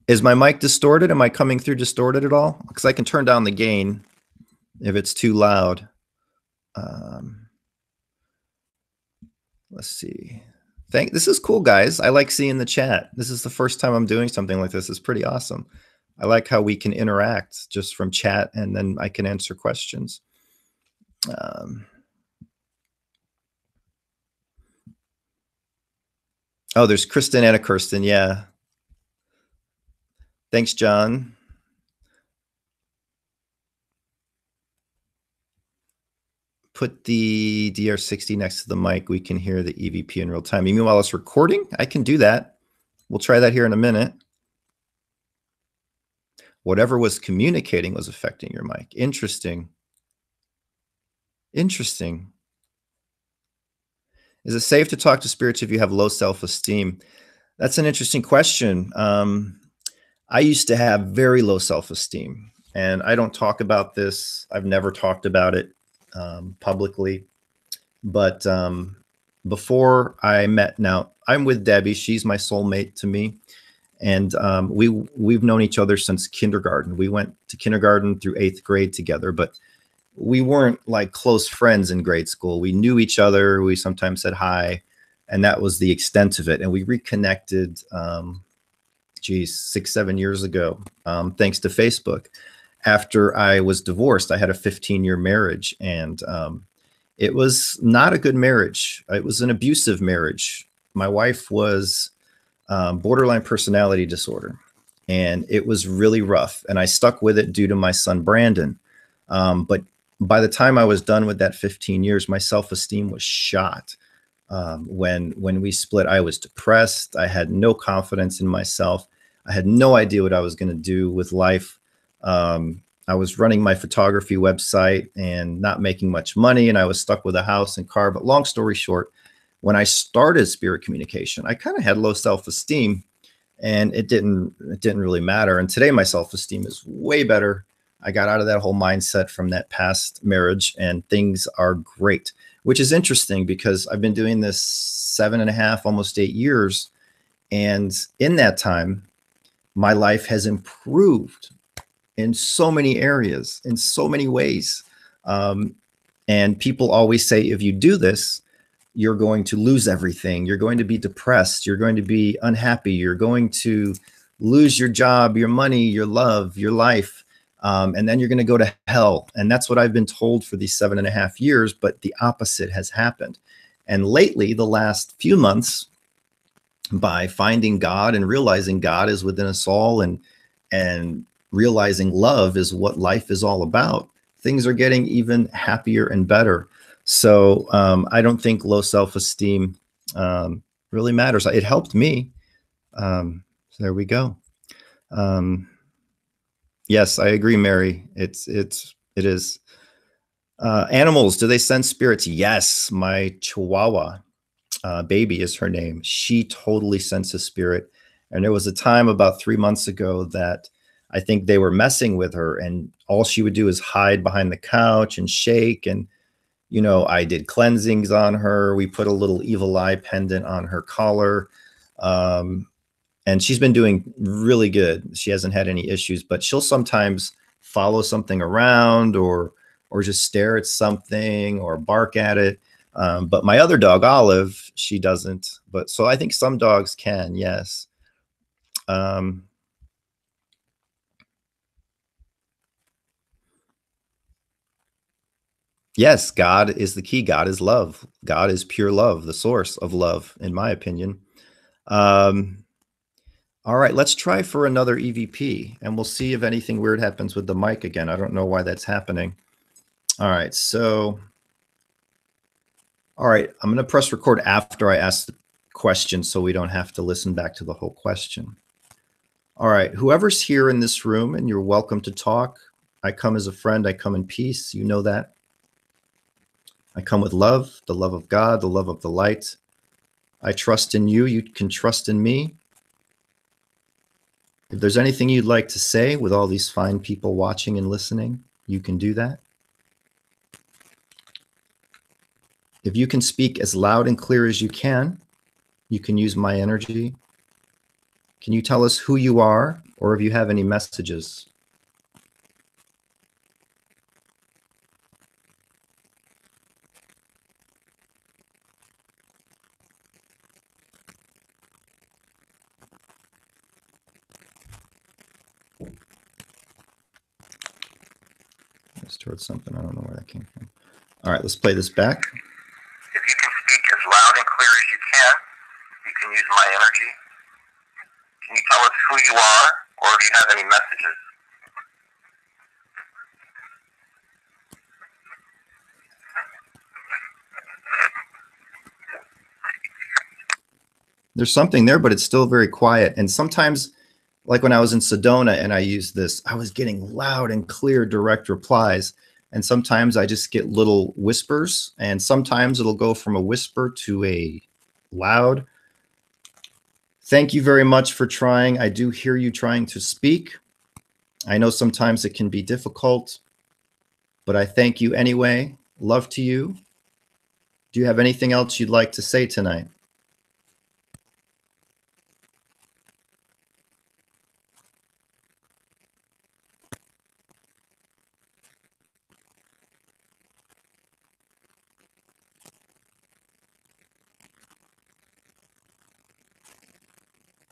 Is my mic distorted? Am I coming through distorted at all? Because I can turn down the gain if it's too loud. Let's see. This is cool, guys. I like seeing the chat. This is the first time I'm doing something like this. It's pretty awesome. I like how we can interact just from chat, and then I can answer questions. Is Oh, there's Kristen and a Kirsten. Yeah. Thanks, John. Put the DR60 next to the mic. We can hear the EVP in real time. You mean while it's recording? I can do that. We'll try that here in a minute. Whatever was communicating was affecting your mic. Interesting. Interesting. Is it safe to talk to spirits if you have low self-esteem? That's an interesting question. I used to have very low self-esteem, and I don't talk about this. I've never talked about it publicly. But before I met, now I'm with Debbie. She's my soulmate to me. And we've known each other since kindergarten. We went to kindergarten through 8th grade together, but we weren't like close friends in grade school. We knew each other. We sometimes said hi, and that was the extent of it. And we reconnected, 6, 7 years ago, thanks to Facebook. After I was divorced, I had a 15-year marriage, and it was not a good marriage. It was an abusive marriage. My wife was borderline personality disorder, and it was really rough. And I stuck with it due to my son, Brandon. But by the time I was done with that 15 years, my self-esteem was shot. When we split, I was depressed. I had no confidence in myself. I had no idea what I was going to do with life. I was running my photography website and not making much money, and I was stuck with a house and car. But long story short, when I started spirit communication, I kind of had low self-esteem, and it didn't really matter. And today my self-esteem is way better. I got out of that whole mindset from that past marriage, and things are great, which is interesting because I've been doing this 7.5, almost 8 years. And in that time, my life has improved in so many areas, in so many ways. And people always say, if you do this, you're going to lose everything. You're going to be depressed. You're going to be unhappy. You're going to lose your job, your money, your love, your life. And then you're going to go to hell. And that's what I've been told for these 7.5 years, but the opposite has happened. And lately, the last few months, by finding God and realizing God is within us all, and realizing love is what life is all about, things are getting even happier and better. So I don't think low self-esteem really matters. It helped me. So there we go. Yes, I agree, Mary. It is. Animals, do they sense spirits? Yes, my Chihuahua Baby is her name. She totally senses spirit. And there was a time about 3 months ago that I think they were messing with her, and all she would do is hide behind the couch and shake. And, you know, I did cleansings on her. We put a little evil eye pendant on her collar. And she's been doing really good. She hasn't had any issues, but she'll sometimes follow something around, or just stare at something or bark at it. But my other dog, Olive, she doesn't. But so I think some dogs can, yes. Yes, God is the key. God is love. God is pure love, the source of love, in my opinion. All right, let's try for another EVP, and we'll see if anything weird happens with the mic again. I don't know why that's happening. All right, so, all right, I'm going to press record after I ask the question so we don't have to listen back to the whole question. All right, whoever's here in this room, and you're welcome to talk. I come as a friend. I come in peace. You know that. I come with love, the love of God, the love of the light. I trust in you. You can trust in me. If there's anything you'd like to say with all these fine people watching and listening, you can do that. If you can speak as loud and clear as you can use my energy. Can you tell us who you are, or if you have any messages? It's towards something. I don't know where that came from. All right, let's play this back. If you can speak as loud and clear as you can use my have any messages. There's something there, but it's still very quiet. And sometimes, like when I was in Sedona and I used this, I was getting loud and clear direct replies. And sometimes I just get little whispers, and sometimes it'll go from a whisper to a loud. Thank you very much for trying. I do hear you trying to speak. I know sometimes it can be difficult, but I thank you anyway. Love to you. Do you have anything else you'd like to say tonight?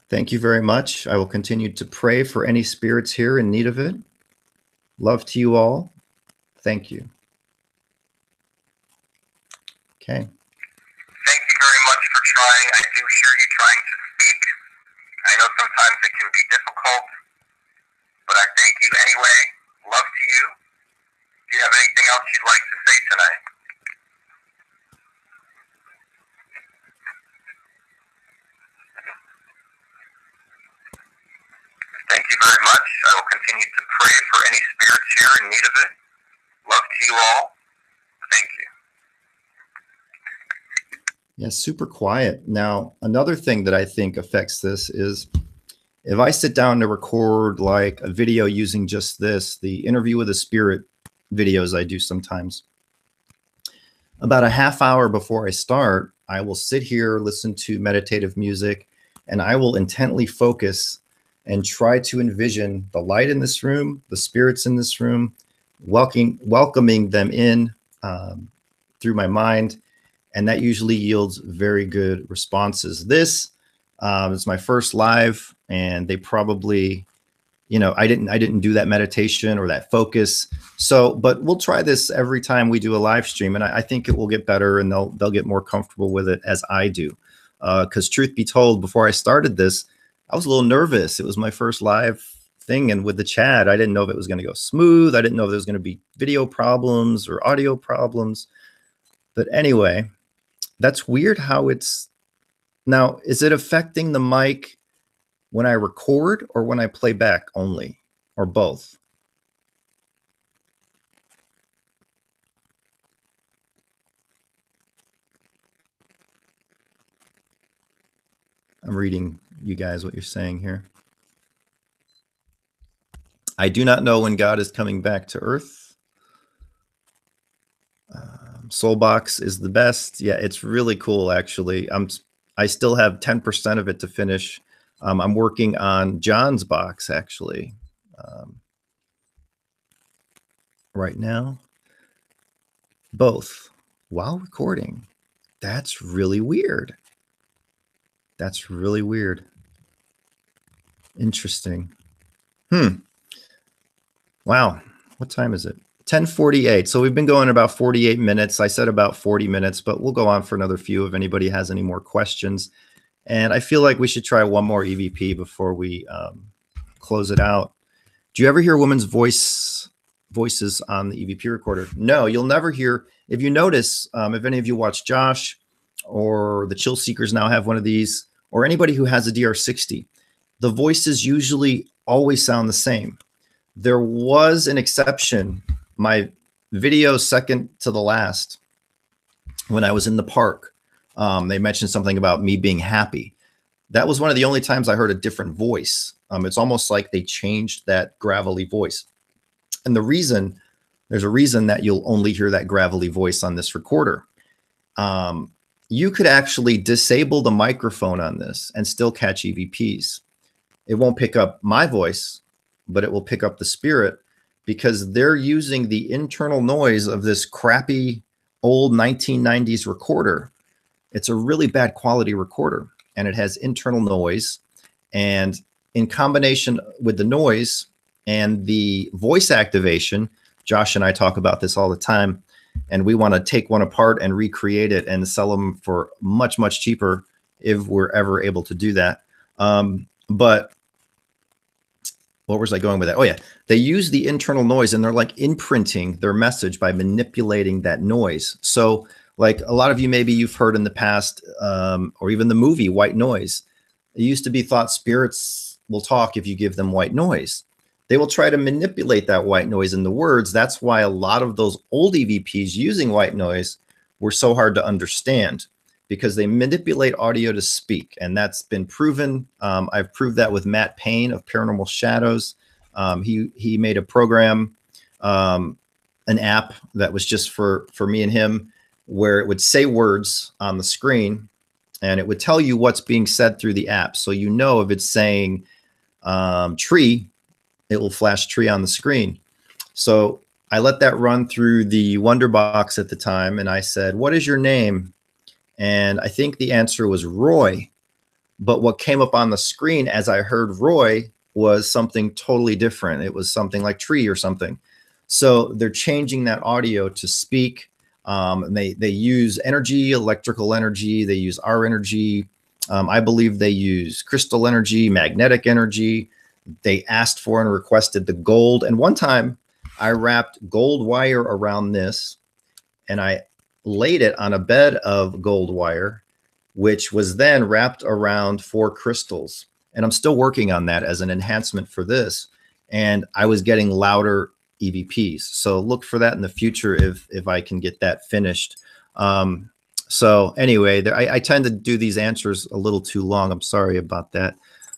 Thank you very much. I will continue to pray for any spirits here in need of it. Love to you all. Thank you. Okay. Thank you very much for trying. I do hear you trying to speak. I know sometimes it can be difficult, but I thank you anyway. Love to you. Do you have anything else you'd like to say tonight? Thank you very much. I will continue to pray for any spirits here in need of it. Love to you all. Thank you. Yeah, super quiet. Now, another thing that I think affects this is if I sit down to record like a video using just this, the interview with a spirit videos I do sometimes, about a half hour before I start, I will sit here, listen to meditative music, and I will intently focus and try to envision the light in this room, the spirits in this room, welcoming them in through my mind. And that usually yields very good responses. This is my first live, and they probably, you know, I didn't do that meditation or that focus. So, but we'll try this every time we do a live stream, and I think it will get better, and they'll get more comfortable with it as I do. Because truth be told, before I started this, I was a little nervous. It was my first live thing, and with the chat, I didn't know if it was going to go smooth. I didn't know if there was going to be video problems or audio problems. But anyway, that's weird how it's now. Is it affecting the mic when I record or when I play back only, or both? I'm reading you guys what you're saying here. I do not know when God is coming back to earth. Soulbox is the best. Yeah, it's really cool, actually. I still have 10% of it to finish. I'm working on John's box, actually, right now. Both while recording. That's really weird. That's really weird. Interesting. Wow. What time is it? 10:48. So we've been going about 48 minutes. I said about 40 minutes, but we'll go on for another few if anybody has any more questions. And I feel like we should try one more EVP before we close it out. Do you ever hear women's voices on the EVP recorder? No, you'll never hear. If you notice, if any of you watch Josh or the Chill Seekers now have one of these, or anybody who has a DR60, the voices usually always sound the same. There was an exception. My video second to the last, when I was in the park, they mentioned something about me being happy. That was one of the only times I heard a different voice. It's almost like they changed that gravelly voice. And there's a reason that you'll only hear that gravelly voice on this recorder. You could actually disable the microphone on this and still catch EVPs. It won't pick up my voice, but it will pick up the spirit, because they're using the internal noise of this crappy old 1990s recorder. It's a really bad quality recorder, and it has internal noise. And in combination with the noise and the voice activation, Josh and I talk about this all the time, and we want to take one apart and recreate it and sell them for much, much cheaper if we're ever able to do that. But what was I going with that? Oh yeah, they use the internal noise, and they're like imprinting their message by manipulating that noise. So like a lot of you, maybe you've heard in the past, or even the movie White Noise. It used to be thought spirits will talk if you give them white noise. They will try to manipulate that white noise into words. That's why a lot of those old EVPs using white noise were so hard to understand, because they manipulate audio to speak. And that's been proven. I've proved that with Matt Payne of Paranormal Shadows. He made a program, an app that was just for me and him, where it would say words on the screen and it would tell you what's being said through the app. So you know if it's saying tree, it will flash tree on the screen. So I let that run through the Wonder Box at the time, and I said, what is your name? And I think the answer was Roy. But what came up on the screen as I heard Roy was something totally different. It was something like tree or something. So they're changing that audio to speak. And they use energy, electrical energy. They use our energy. I believe they use crystal energy, magnetic energy. They asked for and requested the gold. And one time I wrapped gold wire around this, and I laid it on a bed of gold wire, which was then wrapped around 4 crystals. And I'm still working on that as an enhancement for this. And I was getting louder EVPs. So look for that in the future if I can get that finished. So anyway, I tend to do these answers a little too long. I'm sorry about that.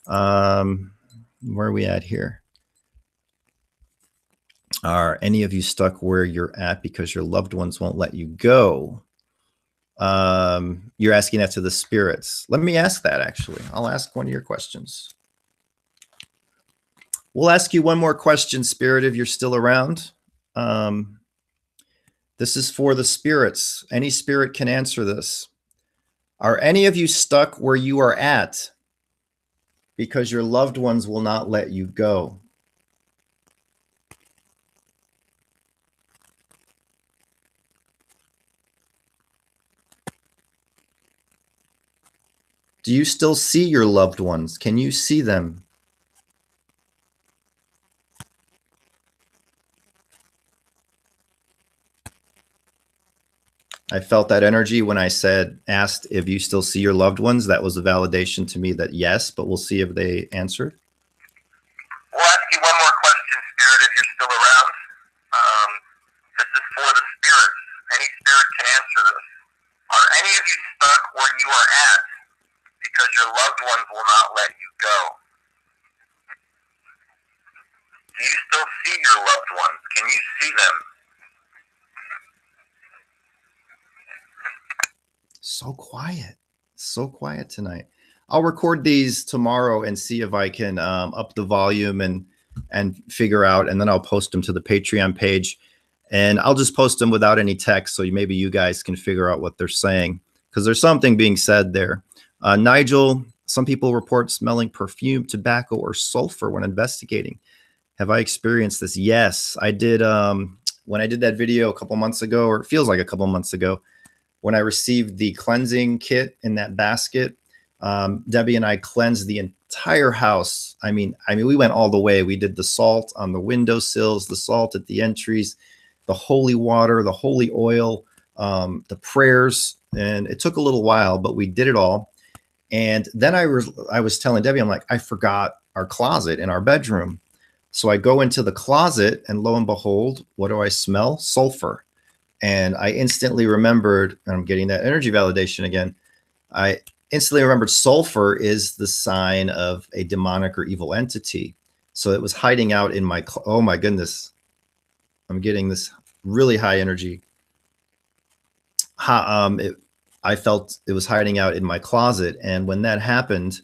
Where are we at here? Are any of you stuck where you're at because your loved ones won't let you go? You're asking that to the spirits. Let me ask that, actually. I'll ask one of your questions. We'll ask you one more question, Spirit, if you're still around. This is for the spirits. Any spirit can answer this. Are any of you stuck where you are at because your loved ones will not let you go? Do you still see your loved ones? Can you see them? I felt that energy when I asked if you still see your loved ones. That was a validation to me that yes, but we'll see if they answered. We'll ask you one more question, Spirit, if you're still around. This is for the spirits. Any spirit can answer this. Are any of you stuck where you are at because your loved ones will not let you go? Do you still see your loved ones? Can you see them? So quiet tonight. I'll record these tomorrow and see if I can up the volume and figure out, and then I'll post them to the Patreon page, and I'll just post them without any text, so maybe you guys can figure out what they're saying, because there's something being said there. Nigel, some people report smelling perfume, tobacco, or sulfur when investigating. Have I experienced this? Yes, I did. When I did that video a couple months ago, or it feels like a couple months ago, when I received the cleansing kit in that basket, Debbie and I cleansed the entire house. I mean, we went all the way. We did the salt on the windowsills, the salt at the entries, the holy water, the holy oil, the prayers, and it took a little while, but we did it all. And then I was telling Debbie, I'm like, I forgot our closet in our bedroom. So I go into the closet, and lo and behold, what do I smell? Sulfur. And I instantly remembered, and I'm getting that energy validation again, I instantly remembered sulfur is the sign of a demonic or evil entity. So it was hiding out in my, oh my goodness, I'm getting this really high energy. I felt it was hiding out in my closet. And when that happened,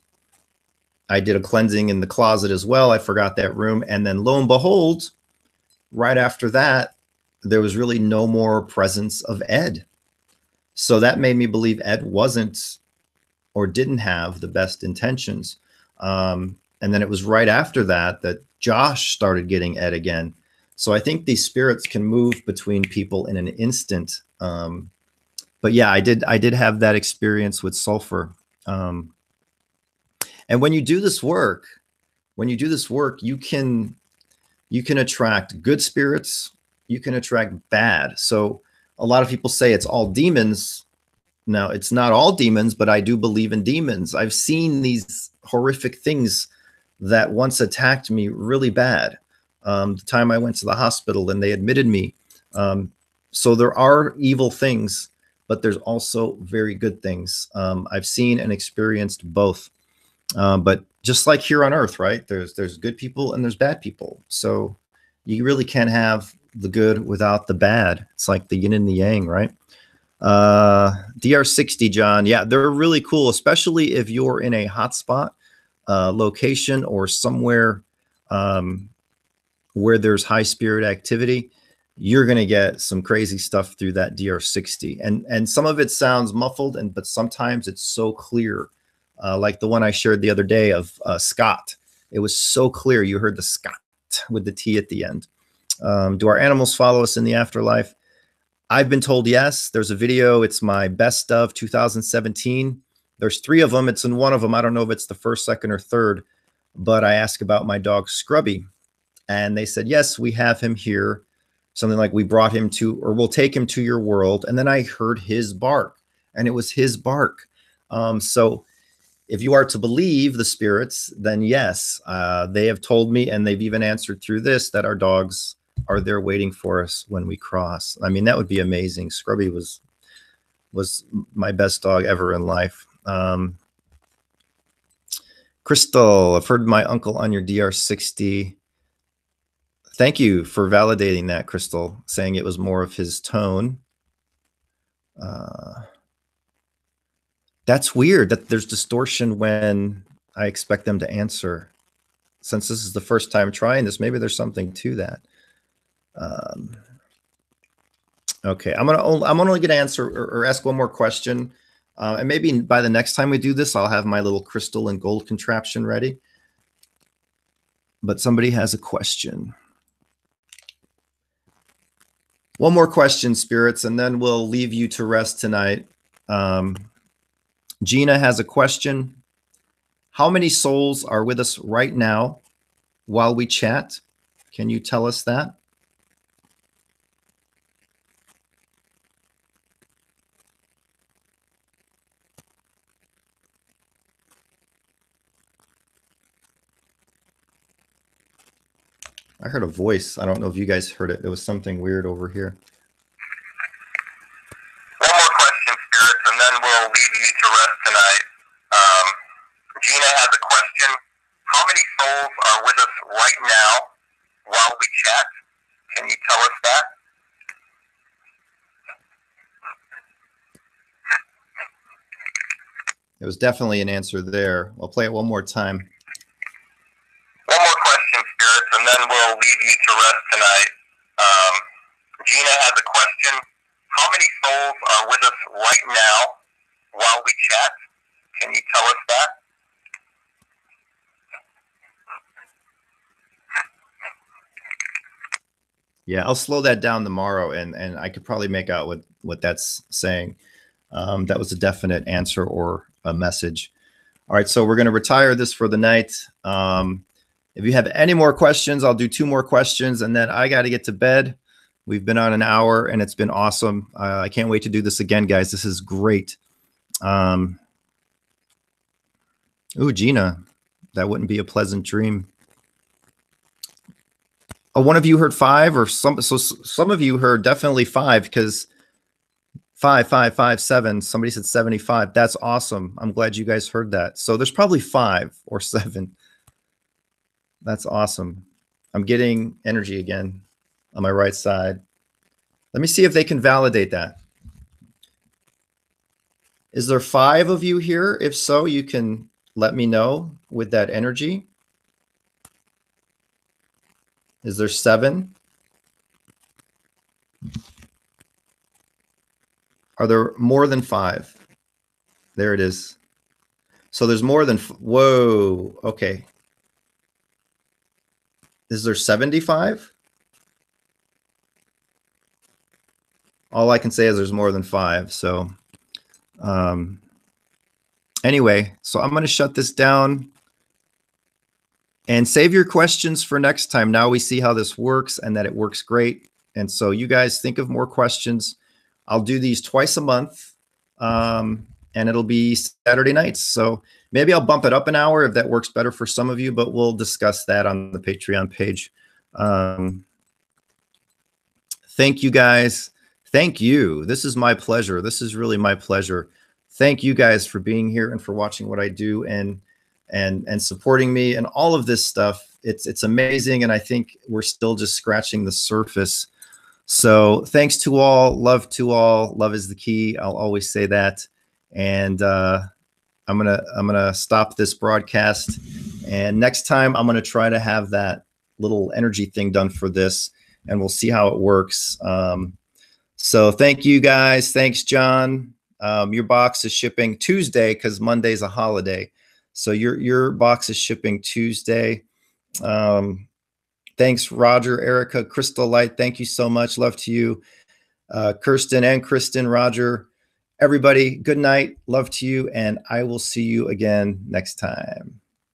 I did a cleansing in the closet as well. I forgot that room. And then lo and behold, right after that, there was really no more presence of Ed. So that made me believe Ed wasn't or didn't have the best intentions. And then it was right after that that Josh started getting Ed again. So I think these spirits can move between people in an instant. But yeah, I did have that experience with sulfur. And when you do this work, when you do this work, you can attract good spirits, you can attract bad. So a lot of people say it's all demons. No, it's not all demons, but I do believe in demons. I've seen these horrific things that once attacked me really bad. The time I went to the hospital and they admitted me. So there are evil things, but there's also very good things. I've seen and experienced both. But just like here on Earth, right? There's good people and there's bad people. So you really can't have the good without the bad. It's like the yin and the yang, right? DR60, John. Yeah, they're really cool, especially if you're in a hotspot location or somewhere where there's high spirit activity. You're going to get some crazy stuff through that DR60. And some of it sounds muffled, but sometimes it's so clear. Like the one I shared the other day of Scott. It was so clear. You heard the Scott with the T at the end. Do our animals follow us in the afterlife? I've been told yes. There's a video. It's my best of 2017. There's 3 of them. It's in one of them. I don't know if it's the first, second, or third, but I asked about my dog Scrubby. And they said, yes, we have him here. Something like we brought him to, or we'll take him to your world. And then I heard his bark, and it was his bark. So if you are to believe the spirits, then yes, they have told me, and they've even answered through this, that our dogs are there waiting for us when we cross. I mean, that would be amazing. Scrubby was my best dog ever in life. Crystal, I've heard my uncle on your DR60. Thank you for validating that, Crystal, saying it was more of his tone. That's weird that there's distortion when I expect them to answer. Since this is the first time trying this, maybe there's something to that. Okay, I'm only gonna answer or ask one more question, and maybe by the next time we do this, I'll have my little crystal and gold contraption ready. But somebody has a question. One more question, spirits, and then we'll leave you to rest tonight. Gina has a question. How many souls are with us right now while we chat? Can you tell us that? I heard a voice. I don't know if you guys heard it. There was something weird over here. One more question, spirits, and then we'll leave you to rest tonight. Gina has a question. How many souls are with us right now while we chat? Can you tell us that? There was definitely an answer there. I'll play it one more time. One more question, spirits, and then we'll leave you to rest tonight. Gina has a question. How many souls are with us right now while we chat? Can you tell us that? Yeah, I'll slow that down tomorrow, and I could probably make out what that's saying. That was a definite answer or a message. All right, so we're going to retire this for the night. If you have any more questions, I'll do 2 more questions, and then I got to get to bed. We've been on an hour, and it's been awesome. I can't wait to do this again, guys. This is great. Ooh, Gina, that wouldn't be a pleasant dream. Oh, one of you heard 5, or some of you heard definitely 5, because 5, 5, 5, 7. Somebody said 75. That's awesome. I'm glad you guys heard that. So there's probably 5 or 7. That's awesome. I'm getting energy again on my right side. Let me see if they can validate that. Is there 5 of you here? If so, you can let me know with that energy. Is there 7? Are there more than 5? There it is. So there's more than, whoa, okay. Is there 75? All I can say is there's more than 5. So anyway, so I'm going to shut this down. And save your questions for next time. Now we see how this works and that it works great. And so you guys think of more questions. I'll do these twice a month, and it'll be Saturday nights. So maybe I'll bump it up an hour if that works better for some of you, but we'll discuss that on the Patreon page. Thank you guys. Thank you. This is my pleasure. This is really my pleasure. Thank you guys for being here and for watching what I do and supporting me and all of this stuff. It's amazing. And I think we're still just scratching the surface. So thanks to all, love to all. Love is the key. I'll always say that. And I'm gonna stop this broadcast. And next time I'm gonna try to have that little energy thing done for this, and we'll see how it works. So thank you guys. Thanks, John. Your box is shipping Tuesday because Monday's a holiday. So your box is shipping Tuesday. Thanks, Roger, Erica, Crystal Light. Thank you so much. Love to you. Kirsten and Kristen, Roger, everybody, good night. Love to you. And I will see you again next time.